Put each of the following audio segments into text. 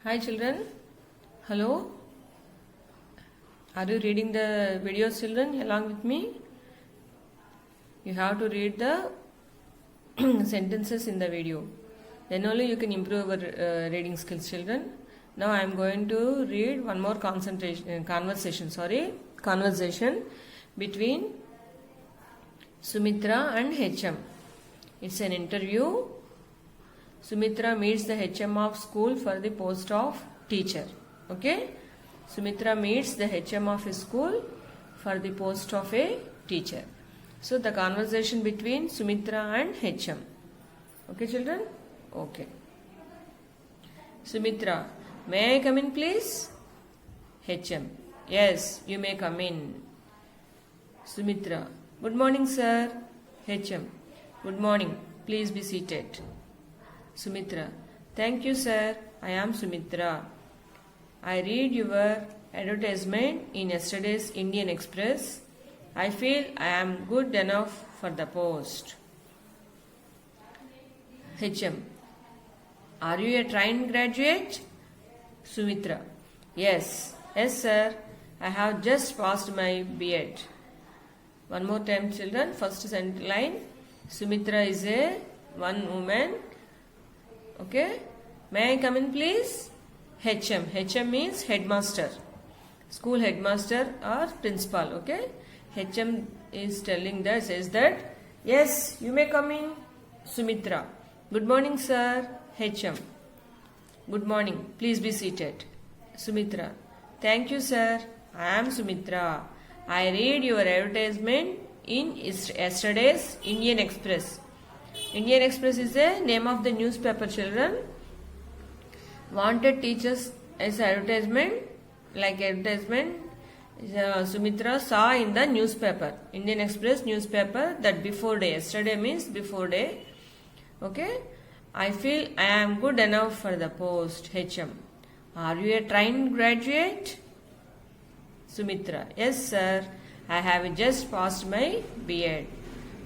Hi children, hello. Are you reading the videos children along with me? You have to read the sentences in the video. Then only you can improve your reading skills children. Now I am going to read one more conversation between Sumitra and HM. It's an interview. Sumitra meets the HM of school for the post of teacher. Okay? Sumitra meets the HM of his school for the post of a teacher. So the conversation between Sumitra and HM. Okay children? Okay. Sumitra, may I come in please? HM, yes, you may come in. Sumitra, good morning sir. HM, good morning, please be seated. Sumitra, thank you sir, I am Sumitra. I read your advertisement in yesterday's Indian Express. I feel I am good enough for the post. HM, are you a trained graduate? Sumitra, yes sir, I have just passed my B.Ed. One more time children, first line, Sumitra is a one woman. Okay, may I come in please? HM means headmaster, school headmaster or principal. Okay, HM is says that yes, you may come in. Sumitra, good morning sir. HM, good morning, please be seated. Sumitra, thank you sir, I am Sumitra. I read your advertisement in yesterday's Indian Express. Indian Express is the name of the newspaper children. Wanted teachers as advertisement, Sumitra saw in the newspaper, Indian Express newspaper, that before day. Yesterday means before day. Okay, I feel I am good enough for the post. HM, are you a trained graduate? Sumitra, yes sir, I have just passed my B.Ed.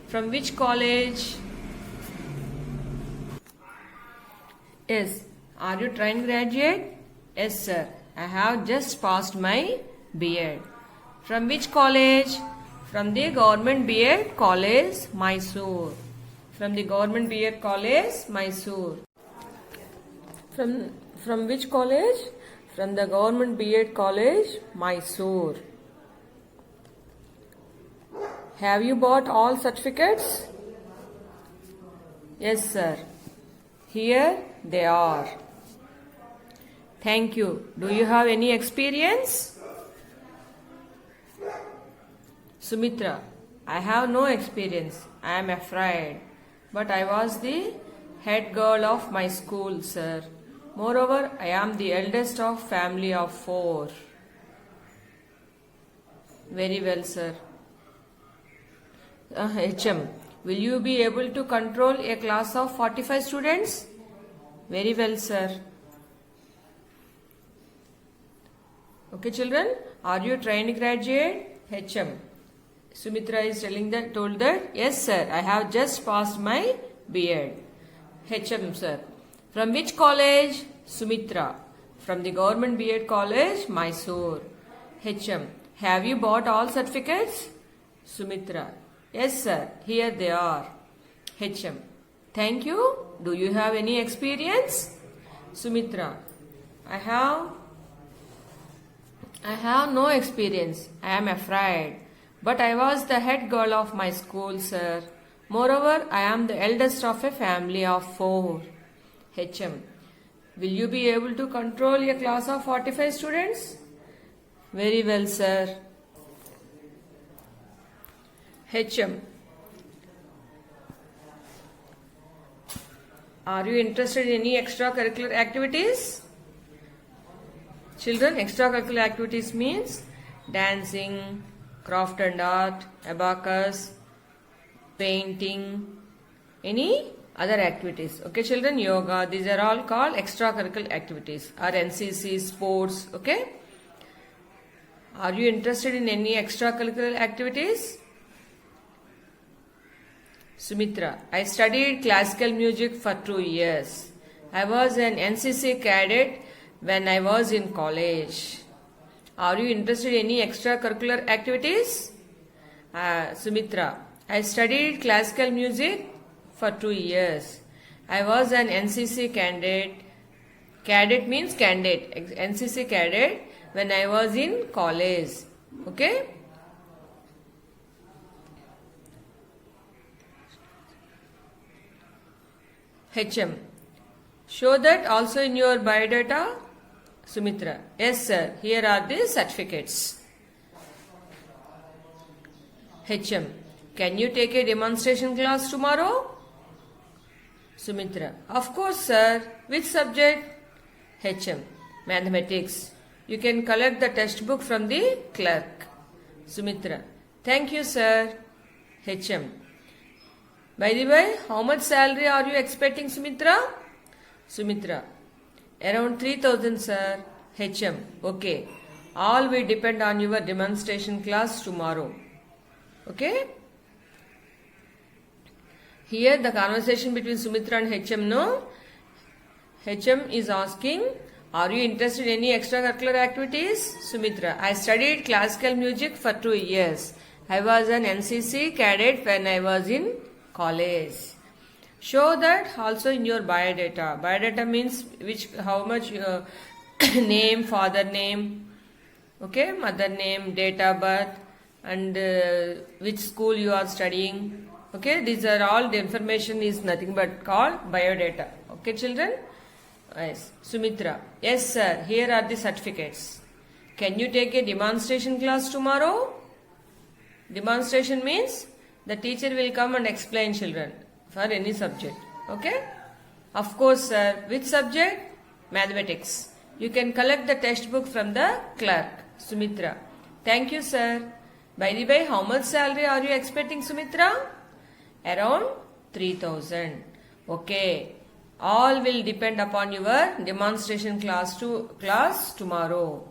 From which college? Yes, are you trained graduate? Yes sir, I have just passed my B.Ed. From which college? From the government B.Ed college, Mysore. From the government B.Ed college, Mysore. From which college? From the government B.Ed college, Mysore. Have you bought all certificates? Yes sir. Here they are. Thank you. Do you have any experience? Sumitra, I have no experience. I am afraid. But I was the head girl of my school, sir. Moreover, I am the eldest of family of 4. Very well, sir. HM, will you be able to control a class of 45 students? Very well, sir. Okay, children, are you trained graduate? HM, Sumitra is told that, yes, sir, I have just passed my B.Ed. HM, sir, from which college? Sumitra, from the government B.Ed college, Mysore. HM, have you bought all certificates? Sumitra, yes, sir, here they are. HM, thank you. Do you have any experience? Sumitra, I have no experience. I am afraid. But I was the head girl of my school, sir. Moreover, I am the eldest of a family of 4. HM, will you be able to control a class of 45 students? Very well, sir. HM, are you interested in any extracurricular activities? Children, extracurricular activities means dancing, craft and art, abacus, painting, any other activities. Okay children, yoga, these are all called extracurricular activities or NCC, sports. Okay. Are you interested in any extracurricular activities? Sumitra, I studied classical music for 2 years. I was an NCC cadet when I was in college. Are you interested in any extracurricular activities? Sumitra, I studied classical music for 2 years. I was an NCC candidate. Cadet means candidate. NCC cadet when I was in college. Okay? HM. Show that also in your biodata. Sumitra. Yes, sir. Here are the certificates. HM. Can you take a demonstration class tomorrow? Sumitra. Of course, sir. Which subject? HM. Mathematics. You can collect the textbook from the clerk. Sumitra. Thank you, sir. HM. By the way, how much salary are you expecting, Sumitra? Sumitra. Around 3,000, sir. HM. Okay. All will depend on your demonstration class tomorrow. Okay? Here the conversation between Sumitra and HM, no? HM is asking, are you interested in any extracurricular activities? Sumitra. I studied classical music for 2 years. I was an NCC cadet when I was in college. Show that also in your biodata. Biodata means how much name, father name, okay, mother name, date of birth, and which school you are studying. Okay, these are all the information is nothing but called biodata. Okay, children? Yes. Sumitra. Yes, sir. Here are the certificates. Can you take a demonstration class tomorrow? Demonstration means the teacher will come and explain, children, for any subject. Okay? Of course, sir. Which subject? Mathematics. You can collect the textbook from the clerk. Sumitra. Thank you, sir. By the way, how much salary are you expecting, Sumitra? Around 3,000. Okay. All will depend upon your demonstration class tomorrow.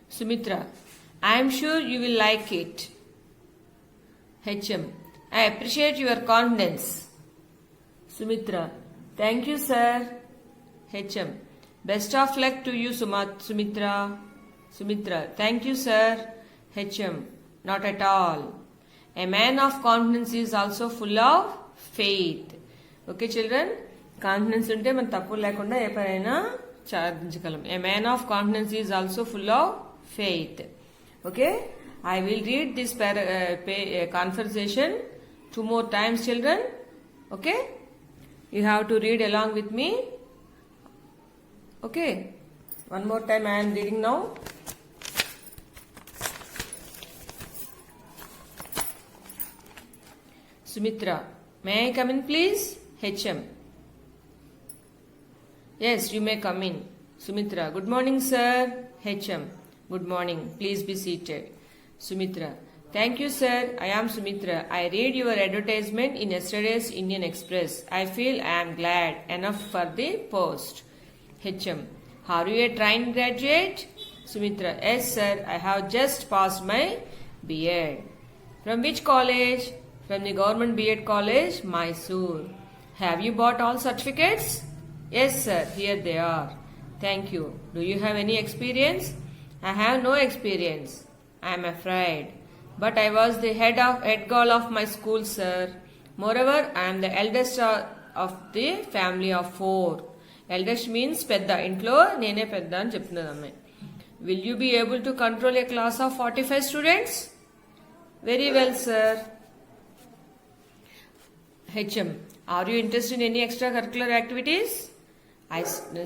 Sumitra. I am sure you will like it. HM. I appreciate your confidence. Sumitra. Thank you, sir. HM. Best of luck to you, Sumitra. Sumitra. Thank you, sir. HM. Not at all. A man of confidence is also full of faith. Okay, children? Confidence unte man tappu lekunda e paraina సాధించగలం. A man of confidence is also full of faith. Okay? I will read this conversation 2 more times, children. Okay? You have to read along with me. Okay? One more time I am reading now. Sumitra. May I come in, please? HM. Yes, you may come in. Sumitra. Good morning, sir. HM. Good morning. Please be seated. Sumitra. Thank you, sir. I am Sumitra. I read your advertisement in yesterday's Indian Express. I feel I am glad enough for the post. HM. Are you a trained graduate? Sumitra. Yes, sir. I have just passed my B.Ed. From which college? From the government B.Ed college, Mysore. Have you bought all certificates? Yes, sir. Here they are. Thank you. Do you have any experience? I have no experience. I am afraid. But I was the head girl of my school, sir. Moreover, I am the eldest of the family of 4. Eldest means pedda. Intlo nene pedda ani cheptunadamme. Will you be able to control a class of 45 students? Very well, sir. HM. Are you interested in any extracurricular activities?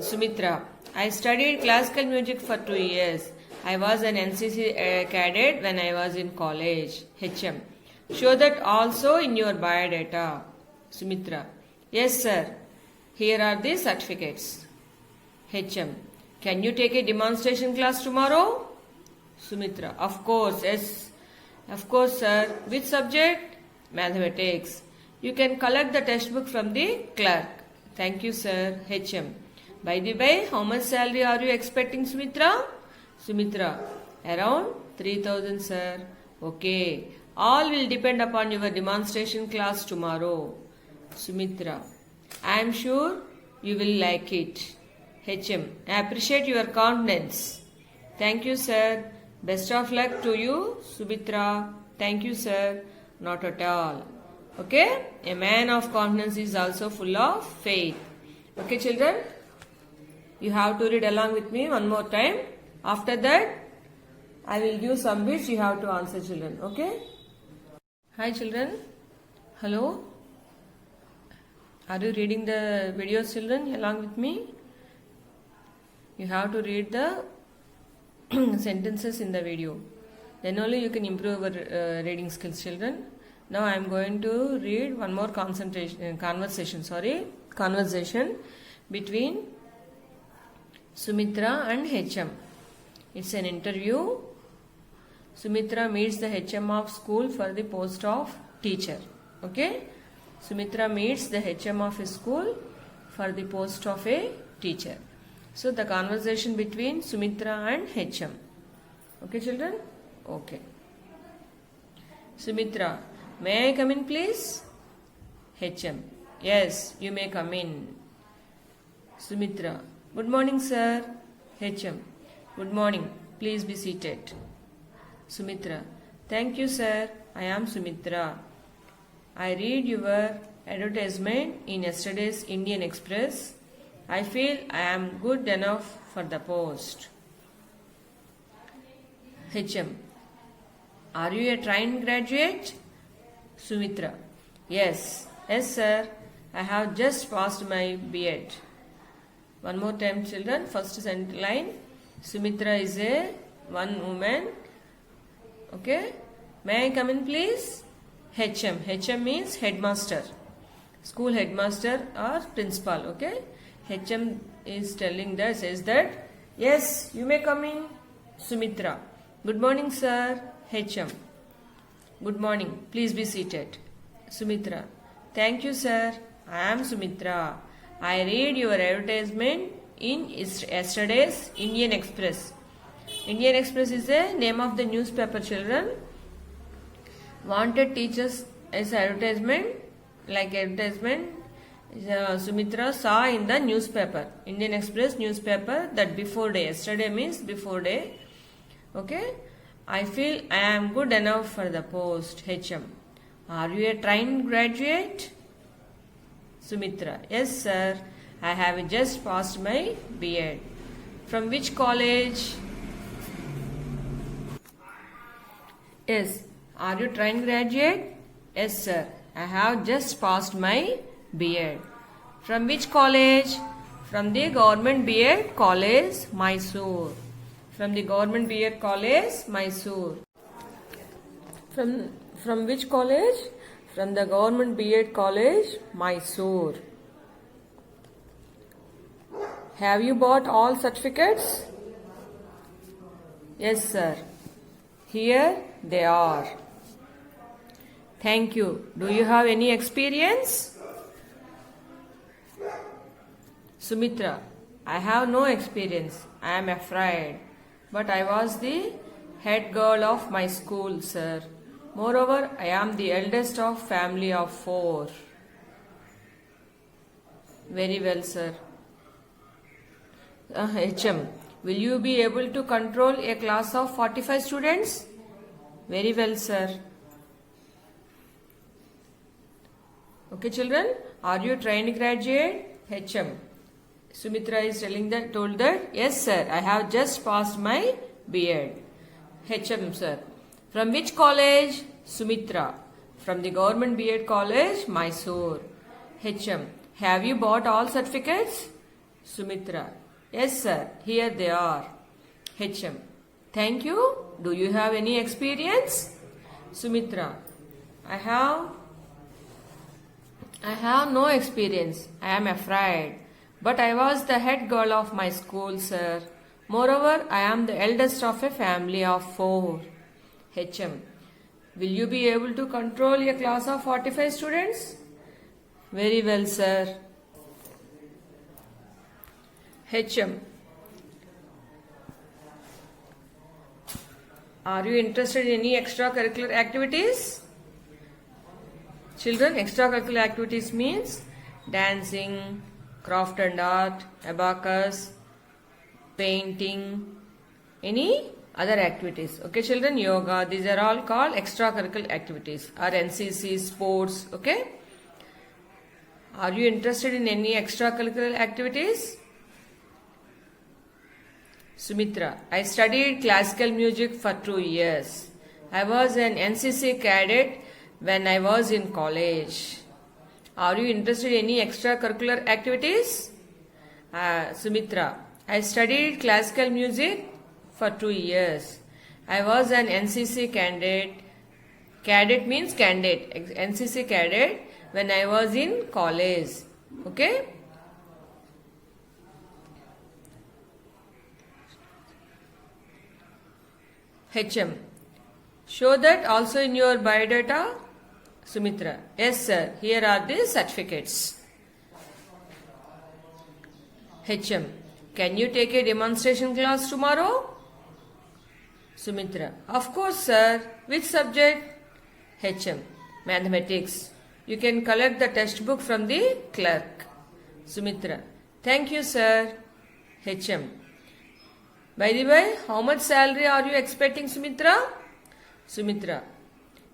Sumitra. I studied classical music for 2 years. I was an NCC cadet when I was in college. HM. Show that also in your biodata. Sumitra. Yes, sir. Here are the certificates. HM. Can you take a demonstration class tomorrow? Sumitra. Of course, yes. Of course, sir. Which subject? Mathematics. You can collect the textbook from the clerk. Thank you, sir. HM. By the way, how much salary are you expecting, Sumitra? Sumitra. Around 3,000, sir. Okay. All will depend upon your demonstration class tomorrow. Sumitra. I am sure you will like it. HM. I appreciate your confidence. Thank you, sir. Best of luck to you, Subitra. Thank you, sir. Not at all. Okay? A man of confidence is also full of faith. Okay, children? You have to read along with me one more time. After that, I will give some bits you have to answer, children. Okay? Hi, children. Hello? Are you reading the videos, children, along with me? You have to read the sentences in the video. Then only you can improve your reading skills, children. Now I am going to read one more conversation between Sumitra and HM. It's an interview. Sumitra meets the HM of school for the post of teacher. Okay? Sumitra meets the HM of his school for the post of a teacher. So the conversation between Sumitra and HM. Okay, children? Okay. Sumitra, may I come in, please? HM, yes, you may come in. Sumitra, good morning, sir. HM, good morning. Please be seated. Sumitra, thank you, sir. I am Sumitra. I read your advertisement in yesterday's Indian Express. I feel I am good enough for the post. HM, are you a trained graduate? Sumitra, yes, sir. I have just passed my B.Ed. One more time, children. First line. Sumitra is one woman. Okay. May I come in, please? HM. HM means headmaster. School headmaster or principal. Okay. HM is says that, yes, you may come in. Sumitra, good morning, sir. HM, good morning. Please be seated. Sumitra, thank you, sir. I am Sumitra. I read your advertisement in yesterday's Indian Express. Indian Express is the name of the newspaper, children. Wanted teachers as advertisement, Sumitra saw in the newspaper, Indian Express newspaper, that before day. Yesterday means before day. Okay. I feel I am good enough for the post. HM, are you a trained graduate? Sumitra, yes, sir. I have just passed my B.Ed. From which college? Yes. Are you trained graduate? Yes, sir. I have just passed my B.Ed. From which college? From the Government B.Ed College, Mysore. From the Government B.Ed College, Mysore. From which college? From the Government B.Ed College, Mysore. Have you bought all certificates? Yes, sir. Here they are. Thank you. Do you have any experience? Sumitra, I have no experience. I am afraid. But I was the head girl of my school, sir. Moreover, I am the eldest of family of 4. Very well, sir. HM, will you be able to control a class of 45 students? Very well, sir. Okay, children, are you trained graduate? HM, Sumitra is told that, yes, sir, I have just passed my B.Ed. HM, sir, from which college? Sumitra, from the Government B.Ed College, Mysore. HM, have you bought all certificates? Sumitra, yes, sir, here they are. HM, thank you. Do you have any experience? Sumitra, I have no experience. I am afraid. But I was the head girl of my school, sir. Moreover, I am the eldest of a family of 4. HM, will you be able to control a class of 45 students? Very well, sir. HM, are you interested in any extracurricular activities? Children, extracurricular activities means dancing, craft and art, abacus, painting, any other activities. Okay, children, yoga, these are all called extracurricular activities or NCC, sports. Okay, are you interested in any extracurricular activities? Sumitra, I studied classical music for 2 years. I was an NCC cadet when I was in college. Are you interested in any extracurricular activities? Sumitra, I studied classical music for 2 years. I was an NCC cadet. Cadet means candidate. NCC cadet when I was in college. Okay? HM. Show that also in your biodata. Sumitra. Yes, sir. Here are the certificates. HM. Can you take a demonstration class tomorrow? Sumitra. Of course, sir. Which subject? HM. Mathematics. You can collect the textbook from the clerk. Sumitra. Thank you, sir. HM. By the way, how much salary are you expecting, Sumitra? Sumitra.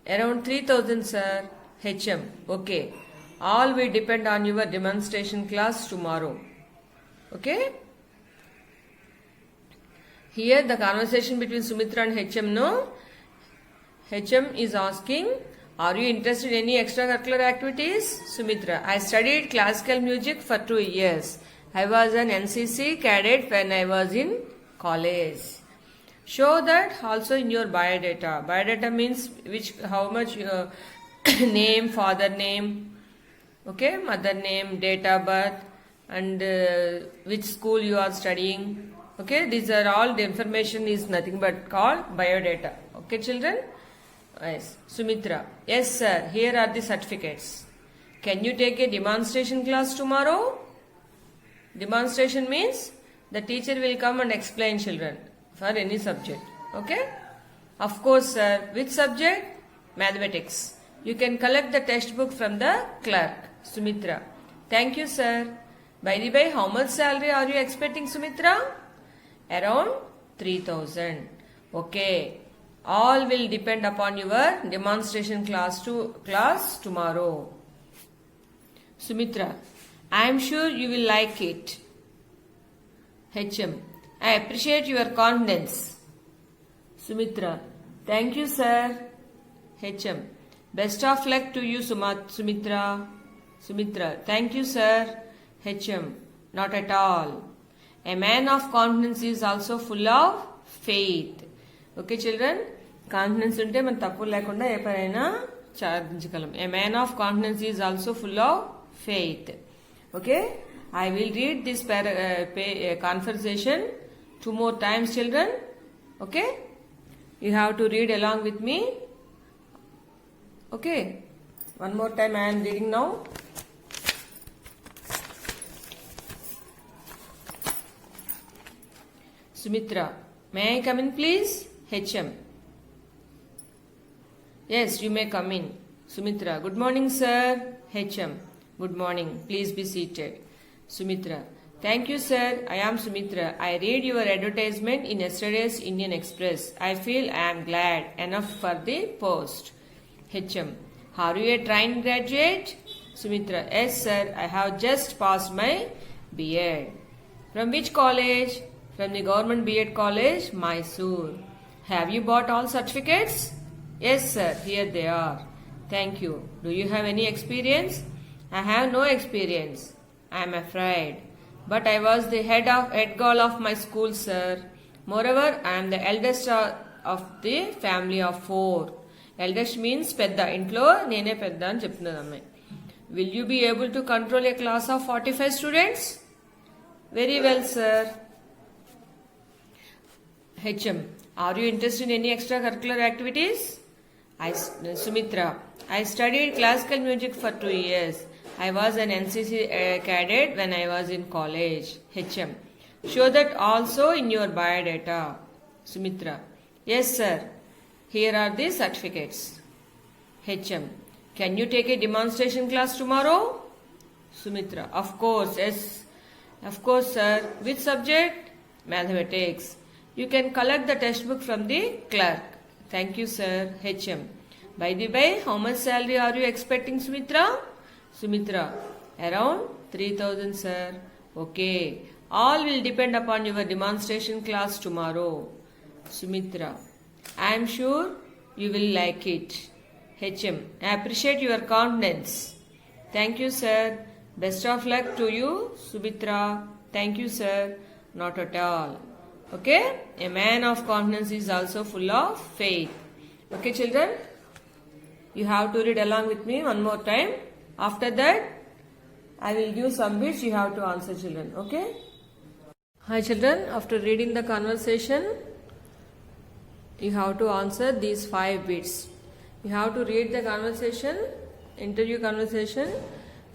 Around 3,000, sir. HM. Okay. All will depend on your demonstration class tomorrow. Okay? Here the conversation between Sumitra and HM, no? HM is asking, are you interested in any extracurricular activities? Sumitra. I studied classical music for 2 years. I was an NCC cadet when I was in college. Show that also in your biodata. Biodata means how much name, father name, okay, mother name, date of birth, and which school you are studying. Okay, these are all the information is nothing but called biodata. Okay, children? Yes. Sumitra. Yes, sir. Here are the certificates. Can you take a demonstration class tomorrow? Demonstration means the teacher will come and explain children for any subject. Okay? Of course, sir. Which subject? Mathematics. You can collect the textbook from the clerk. Sumitra. Thank you, sir. By the way, how much salary are you expecting, Sumitra? Around 3,000. Okay. All will depend upon your demonstration class tomorrow. Sumitra. I am sure you will like it. HM. I appreciate your confidence. Sumitra. Thank you, sir. HM. Best of luck to you, Sumitra. Sumitra. Thank you, sir. HM. Not at all. A man of confidence is also full of faith. Okay, children? Confidence unte man tappu lekunda e paraina సాధించగలం. A man of confidence is also full of faith. Okay? I will read this conversation 2 more times, children. Okay? You have to read along with me. Okay? One more time I am reading now. Sumitra. May I come in, please? HM. Yes, you may come in. Sumitra. Good morning, sir. HM. Good morning. Please be seated. Sumitra. Thank you, sir. I am Sumitra. I read your advertisement in yesterday's Indian Express. I feel I am glad enough for the post. HM. Are you a trained graduate? Sumitra. Yes, sir. I have just passed my B.Ed. From which college? From the Government B.Ed College, Mysore. Have you bought all certificates? Yes, sir. Here they are. Thank you. Do you have any experience? I have no experience. I am afraid. But I was the head girl of my school, sir. Moreover, I am the eldest of the family of 4. Eldest means pedda. Intlo nene pedda ani cheptunnadu ammayi. Will you be able to control a class of 45 students? Very well, sir. HM. Are you interested in any extracurricular activities? Sumitra. I studied classical music for 2 years. I was an NCC cadet when I was in college. HM. Show that also in your biodata. Sumitra. Yes, sir. Here are the certificates. HM. Can you take a demonstration class tomorrow? Sumitra. Of course, yes. Of course, sir. Which subject? Mathematics. You can collect the textbook from the clerk. Thank you, sir. HM. By the way, how much salary are you expecting, Sumitra? Sumitra, around 3,000, sir. Okay. All will depend upon your demonstration class tomorrow. Sumitra, I am sure you will like it. HM, I appreciate your confidence. Thank you, sir. Best of luck to you, Sumitra. Thank you, sir. Not at all. Okay? A man of confidence is also full of faith. Okay, children? You have to read along with me one more time. After that, I will give some bits you have to answer, children. Okay? Hi, children. After reading the conversation, you have to answer these 5 bits. You have to read the conversation, interview conversation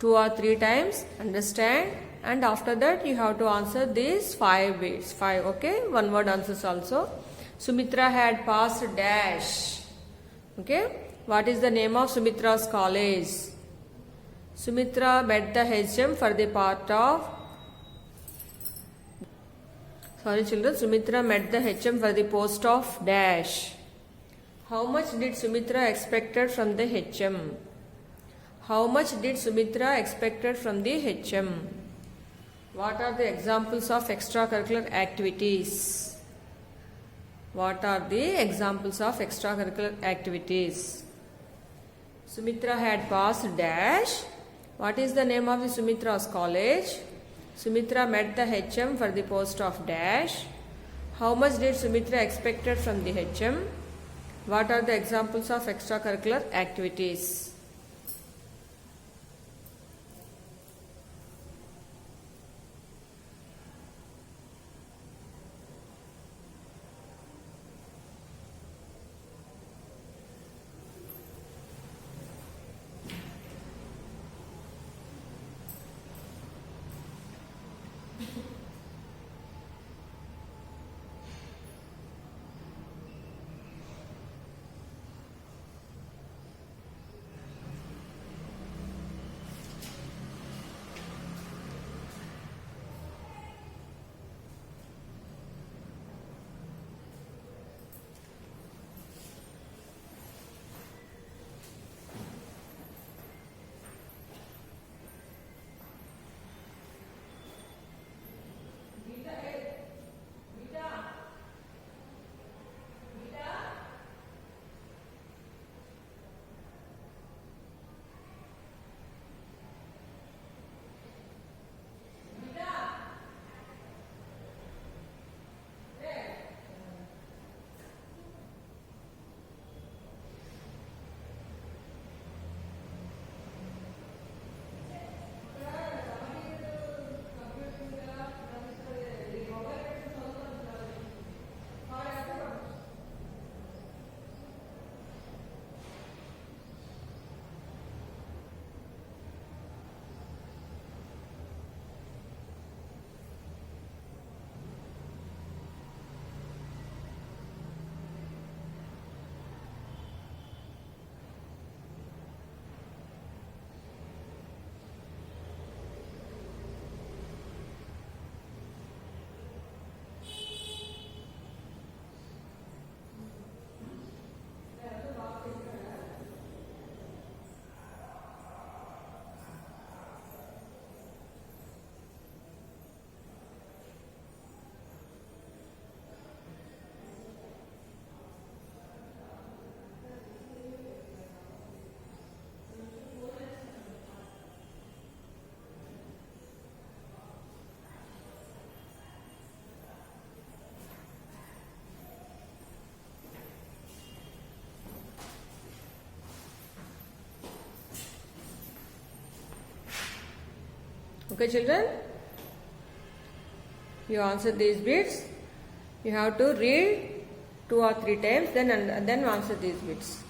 2 or 3 times, understand, and after that you have to answer these 5 bits. 5, okay? One word answers also. Sumitra had passed dash. Okay? What is the name of Sumitra's college? Sumitra met the HM for the part of... Sorry, children. Sumitra met the HM for the post of dash. How much did Sumitra expected from the HM? How much did Sumitra expected from the HM? What are the examples of extracurricular activities? What are the examples of extracurricular activities? Sumitra had passed dash. What is the name of the Sumitra's college? Sumitra met the HM for the post of dash. How much did Sumitra expected from the HM? What are the examples of extracurricular activities? Okay, children? You answer these bits. You have to read 2 or 3 times, then answer these bits.